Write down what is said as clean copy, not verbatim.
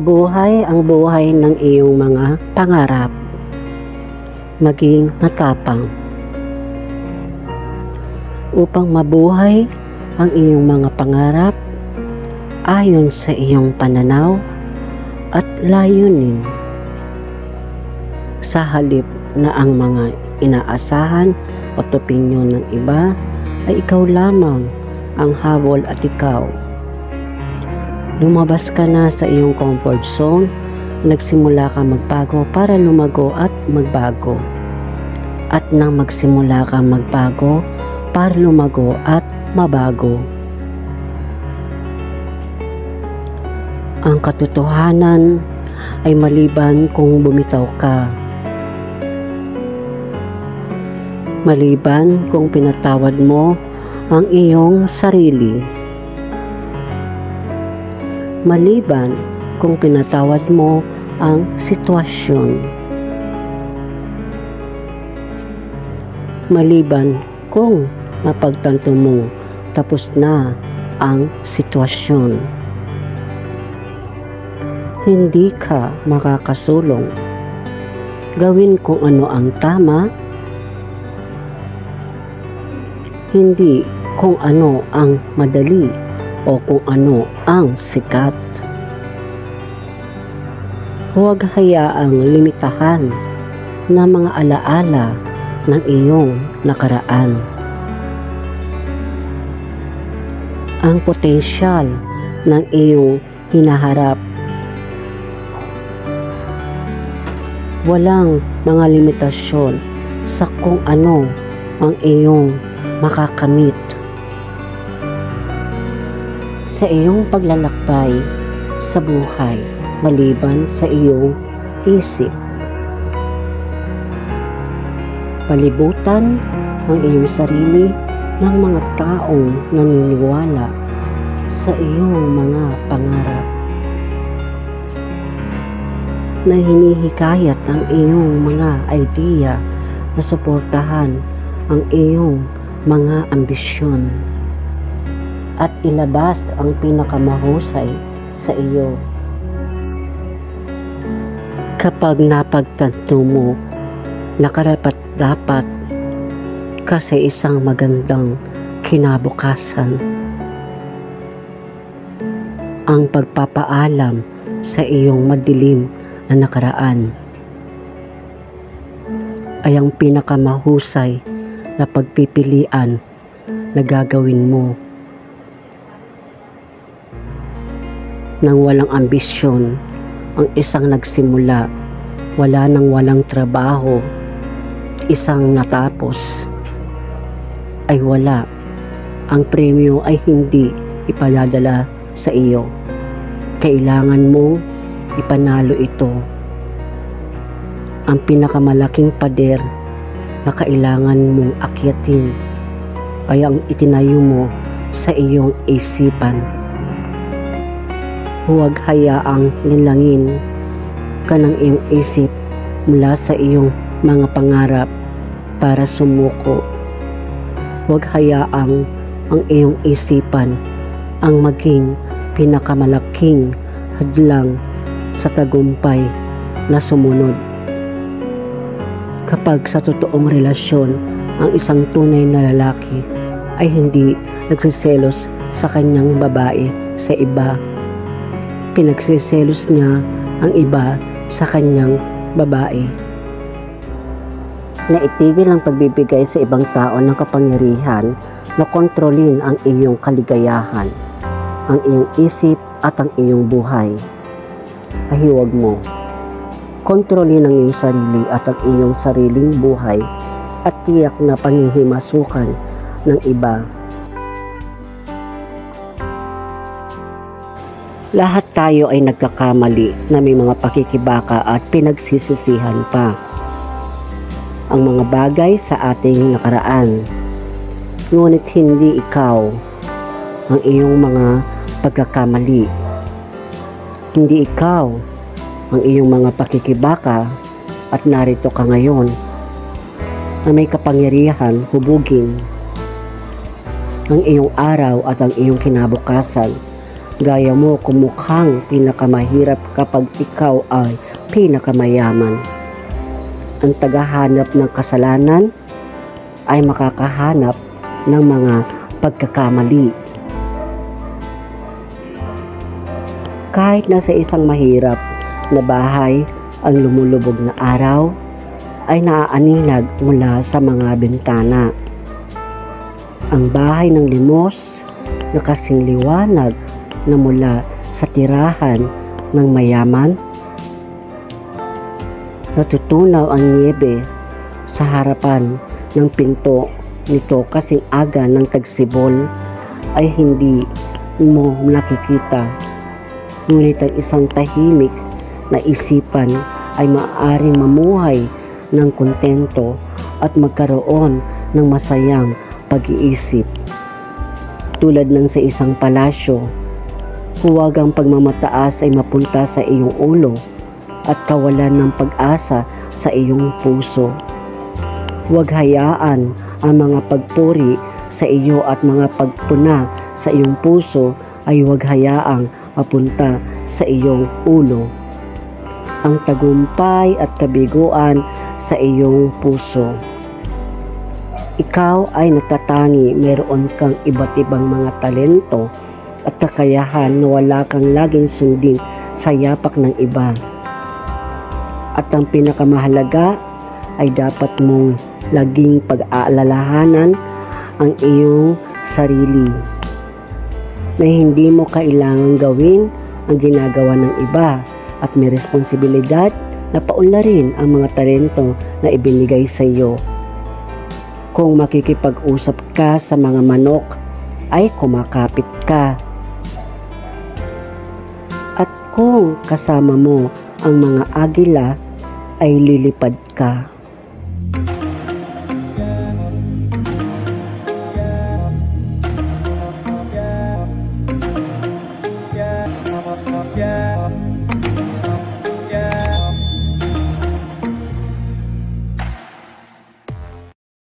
mabuhay ang buhay ng iyong mga pangarap. Maging matapang. Upang mabuhay ang iyong mga pangarap ayon sa iyong pananaw at layunin. Sa halip na ang mga inaasahan at opinyon ng iba ay ikaw lamang ang habol at ikaw. Lumabas ka na sa iyong comfort zone, nagsimula ka magbago para lumago at magbago. At nang magsimula ka magbago para lumago at mabago. Ang katotohanan ay maliban kung bumitaw ka. Maliban kung pinatawad mo ang iyong sarili. Maliban kung pinatawad mo ang sitwasyon. Maliban kung mapagtanto mo tapos na ang sitwasyon. Hindi ka makakasulong. Gawin kung ano ang tama, hindi kung ano ang madali o kung ano ang sikat. Huwag hayaang limitahan ng mga alaala ng iyong nakaraan. Ang potensyal ng iyong hinaharap. Walang mga limitasyon sa kung ano ang iyong makakamit. Sa iyong paglalakbay sa buhay maliban sa iyong isip. Palibutan ang iyong sarili ng mga taong naniniwala sa iyong mga pangarap. Na hinihikayat ang iyong mga idea na suportahan ang iyong mga ambisyon at ilabas ang pinakamahusay sa iyo. Kapag napagtanto mo na karapat-dapat ka sa isang magandang kinabukasan, ang pagpapaalam sa iyong madilim na nakaraan ay ang pinakamahusay na pagpipilian na gagawin mo. Nang walang ambisyon ang isang nagsimula, wala nang walang trabaho, isang natapos ay wala. Ang premyo ay hindi ipadadala sa iyo. Kailangan mong ipanalo ito. Ang pinakamalaking pader na kailangan mong akyatin ay ang itinayo mo sa iyong isipan. Huwag hayaang linlangin ka ng iyong isip mula sa iyong mga pangarap para sumuko. Huwag hayaang ang iyong isipan ang maging pinakamalaking hadlang sa tagumpay na sumunod. Kapag sa totoong relasyon ang isang tunay na lalaki ay hindi nagsiselos sa kanyang babae sa iba, pinagsiselos niya ang iba sa kanyang babae. Naitigil ang pagbibigay sa ibang tao ng kapangyarihan na kontrolin ang iyong kaligayahan, ang iyong isip at ang iyong buhay. Pahiwag mo. Kontrolin ang iyong sarili at ang iyong sariling buhay at tiyak na panghihimasukan ng iba. Lahat tayo ay nagkakamali na may mga pakikibaka at pinagsisisihan pa. Ang mga bagay sa ating nakaraan. Ngunit hindi ikaw ang iyong mga pagkakamali. Hindi ikaw ang iyong mga pakikibaka at narito ka ngayon na may kapangyarihan hubugin ang iyong araw at ang iyong kinabukasan Gaya mo kumukhang pinakamahirap kapag ikaw ay pinakamayaman. Ang tagahanap ng kasalanan ay makakahanap ng mga pagkakamali. Kahit nasa isang mahirap na bahay ang lumulubog na araw, ay naaaninag mula sa mga bintana. Ang bahay ng limos na kasing liwanag na mula sa tirahan ng mayaman. Natutunaw ang niebe sa harapan ng pinto nito kasing aga ng tagsibol ay hindi mo nakikita. Ngunit ang isang tahimik na isipan ay maaaring mamuhay ng kontento at magkaroon ng masayang pag-iisip. Tulad ng sa isang palasyo, huwag ang pagmamataas ay mapunta sa iyong ulo at kawalan ng pag-asa sa iyong puso. Huwag hayaan ang mga pagpuri sa iyo at mga pagpuna sa iyong puso ay huwag hayaang mapunta sa iyong ulo. Ang tagumpay at kabiguan sa iyong puso. Ikaw ay natatangi, meron kang iba't ibang mga talento at kakayahan na wala kang laging sundin sa yapak ng iba. At ang pinakamahalaga ay dapat mong laging pag-aalalahanan ang iyong sarili na hindi mo kailangang gawin ang ginagawa ng iba at may responsibilidad na paunlarin ang mga talento na ibinigay sa iyo. Kung makikipag-usap ka sa mga manok, ay kumakapit ka. At kung kasama mo ang mga agila, ay lilipad ka.